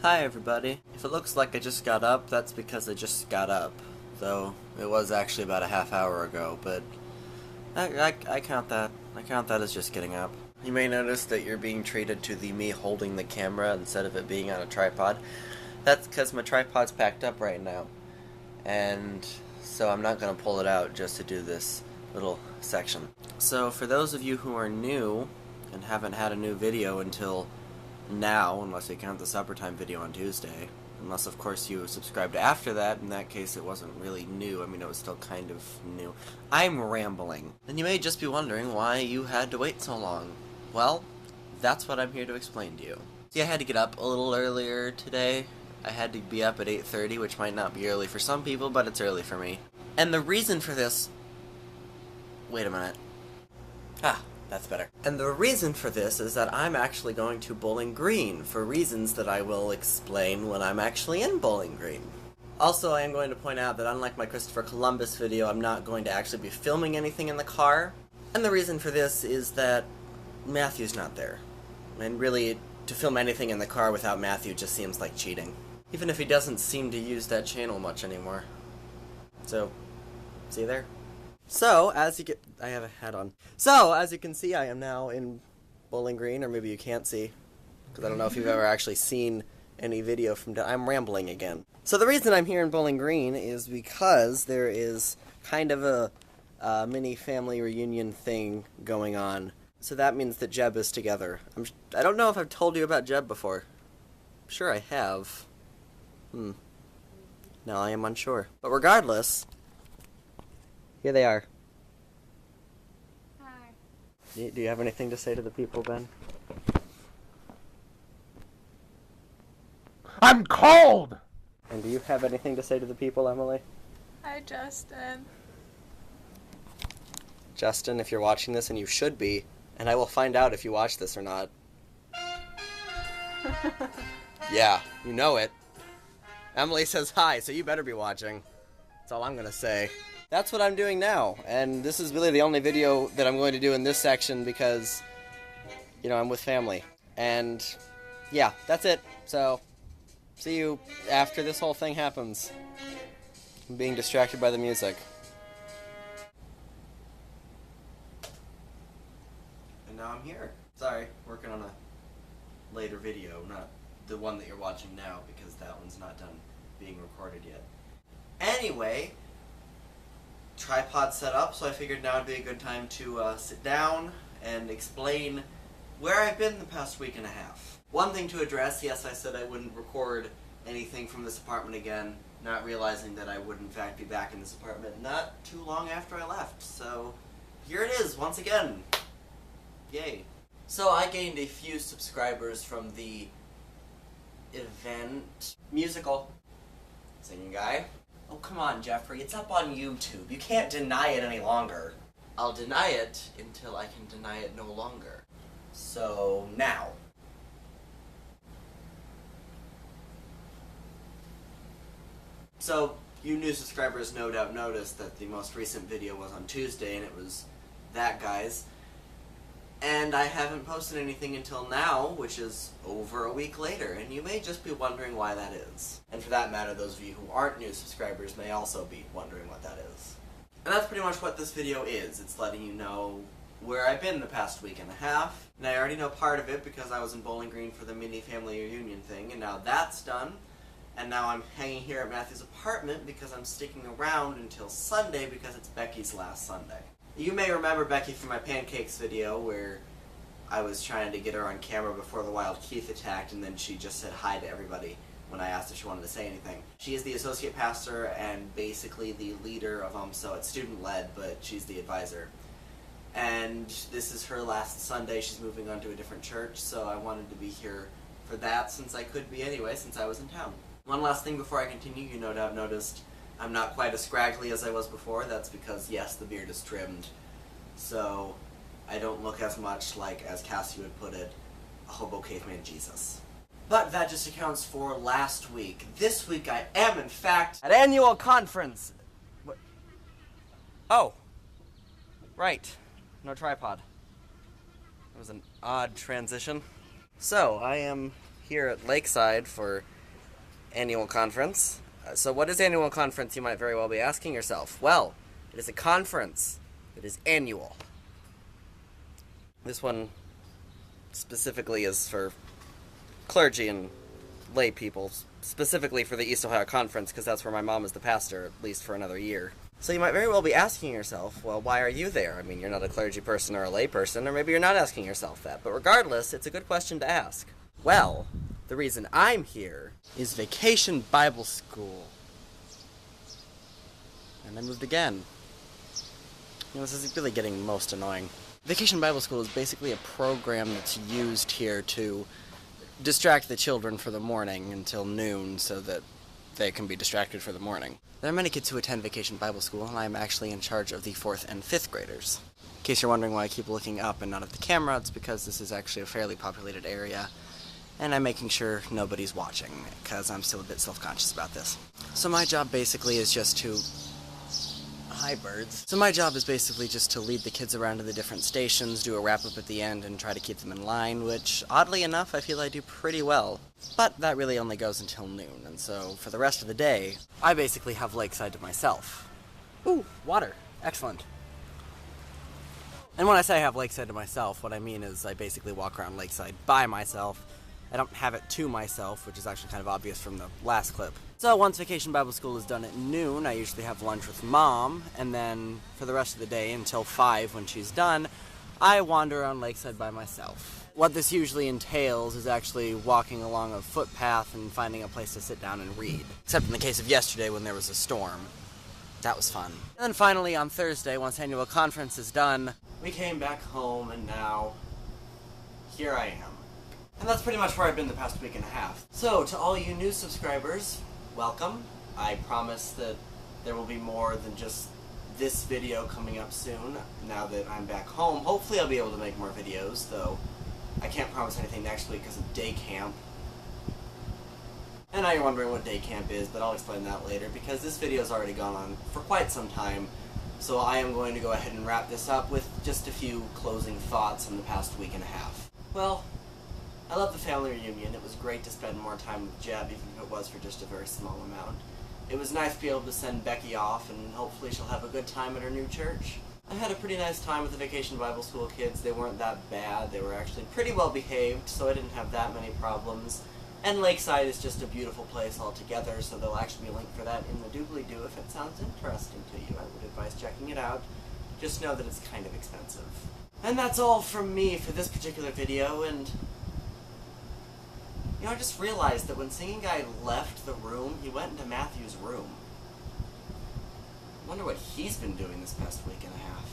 Hi everybody. If it looks like I just got up, that's because I just got up. Though, it was actually about a half hour ago, but I count that. I count that as just getting up. You may notice that you're being treated to the me holding the camera instead of it being on a tripod. That's because my tripod's packed up right now. And so I'm not going to pull it out just to do this little section. So for those of you who are new and haven't had a new video until now, unless you count the supper time video on Tuesday, unless of course you subscribed after that, in that case it wasn't really new. I mean, it was still kind of new. I'm rambling. And you may just be wondering why you had to wait so long. Well, that's what I'm here to explain to you. See, I had to get up a little earlier today. I had to be up at 8:30, which might not be early for some people, but it's early for me. And the reason for this... Wait a minute. That's better. And the reason for this is that I'm actually going to Bowling Green, for reasons that I will explain when I'm actually in Bowling Green. Also, I am going to point out that unlike my Christopher Columbus video, I'm not going to actually be filming anything in the car. And the reason for this is that Matthew's not there. And really, to film anything in the car without Matthew just seems like cheating. Even if he doesn't seem to use that channel much anymore. So, see you there. So, as you get... I have a hat on. So, as you can see, I am now in Bowling Green, or maybe you can't see, because I don't know if you've ever actually seen any video from... I'm rambling again. So the reason I'm here in Bowling Green is because there is kind of a mini family reunion thing going on. So that means that Jeb is together. I don't know if I've told you about Jeb before. I'm sure I have. Now I am unsure. But regardless... Here they are. Hi. Do you have anything to say to the people, Ben? I'm cold! And do you have anything to say to the people, Emily? Hi, Justin. Justin, if you're watching this, and you should be, and I will find out if you watch this or not. Yeah, you know it. Emily says hi, so you better be watching. That's all I'm gonna say. That's what I'm doing now, and this is really the only video that I'm going to do in this section because, you know, I'm with family. And, yeah, that's it. So, see you after this whole thing happens. I'm being distracted by the music. And now I'm here. Sorry, working on a later video, not the one that you're watching now, because that one's not done being recorded yet. Anyway... Tripod set up, so I figured now would be a good time to sit down and explain where I've been the past week and a half. One thing to address, yes, I said I wouldn't record anything from this apartment again, not realizing that I would in fact be back in this apartment not too long after I left, so here it is once again. Yay. So I gained a few subscribers from the event musical singing guy. Oh, come on, Jeffrey. It's up on YouTube. You can't deny it any longer. I'll deny it until I can deny it no longer. So, now. So, you new subscribers no doubt noticed that the most recent video was on Tuesday, and it was that guy's. And I haven't posted anything until now, which is over a week later, and you may just be wondering why that is. And for that matter, those of you who aren't new subscribers may also be wondering what that is. And that's pretty much what this video is. It's letting you know where I've been the past week and a half. And I already know part of it because I was in Bowling Green for the mini family reunion thing, and now that's done. And now I'm hanging here at Matthew's apartment because I'm sticking around until Sunday because it's Becky's last Sunday. You may remember Becky from my pancakes video where I was trying to get her on camera before the Wild Keith attacked, and then she just said hi to everybody when I asked if she wanted to say anything. She is the associate pastor and basically the leader of UMSO. It's student-led, but she's the advisor. And this is her last Sunday. She's moving on to a different church, so I wanted to be here for that since I could be anyway, since I was in town. One last thing before I continue, you no doubt noticed I'm not quite as scraggly as I was before. That's because, yes, the beard is trimmed. So, I don't look as much like, as Cassie would put it, a hobo caveman Jesus. But that just accounts for last week. This week I am, in fact, at annual conference. What? Oh. Right. No tripod. It was an odd transition. So, I am here at Lakeside for annual conference. So what is annual conference, you might very well be asking yourself? Well, it is a conference that is annual. This one specifically is for clergy and lay people, specifically for the East Ohio Conference, because that's where my mom is the pastor, at least for another year. So you might very well be asking yourself, well, why are you there? I mean, you're not a clergy person or a lay person, or maybe you're not asking yourself that. But regardless, it's a good question to ask. Well, the reason I'm here is Vacation Bible School. And I moved again. This is really getting most annoying. Vacation Bible School is basically a program that's used here to distract the children for the morning until noon so that they can be distracted for the morning. There are many kids who attend Vacation Bible School, and I am actually in charge of the 4th and 5th graders. In case you're wondering why I keep looking up and not at the camera, it's because this is actually a fairly populated area, and I'm making sure nobody's watching, because I'm still a bit self-conscious about this. So my job basically is just to... Hi, birds. So my job is basically just to lead the kids around to the different stations, do a wrap-up at the end, and try to keep them in line, which, oddly enough, I feel I do pretty well. But that really only goes until noon, and so for the rest of the day, I basically have Lakeside to myself. Ooh, water. Excellent. And when I say I have Lakeside to myself, what I mean is I basically walk around Lakeside by myself. I don't have it to myself, which is actually kind of obvious from the last clip. So once Vacation Bible School is done at noon, I usually have lunch with Mom, and then for the rest of the day, until 5 when she's done, I wander around Lakeside by myself. What this usually entails is actually walking along a footpath and finding a place to sit down and read. Except in the case of yesterday when there was a storm. That was fun. And then finally on Thursday, once annual conference is done, we came back home, and now here I am. And that's pretty much where I've been the past week and a half. So, to all you new subscribers, welcome. I promise that there will be more than just this video coming up soon, now that I'm back home. Hopefully I'll be able to make more videos, though I can't promise anything next week because of day camp. And now you're wondering what day camp is, but I'll explain that later, because this video's already gone on for quite some time. So I am going to go ahead and wrap this up with just a few closing thoughts on the past week and a half. Well, I love the family reunion. It was great to spend more time with Jeb, even if it was for just a very small amount. It was nice to be able to send Becky off, and hopefully she'll have a good time at her new church. I had a pretty nice time with the Vacation Bible School kids. They weren't that bad. They were actually pretty well behaved, so I didn't have that many problems. And Lakeside is just a beautiful place altogether, so there'll actually be a link for that in the doobly-doo if it sounds interesting to you. I would advise checking it out. Just know that it's kind of expensive. And that's all from me for this particular video, and... I just realized that when Singing Guy left the room, he went into Matthew's room. I wonder what he's been doing this past week and a half.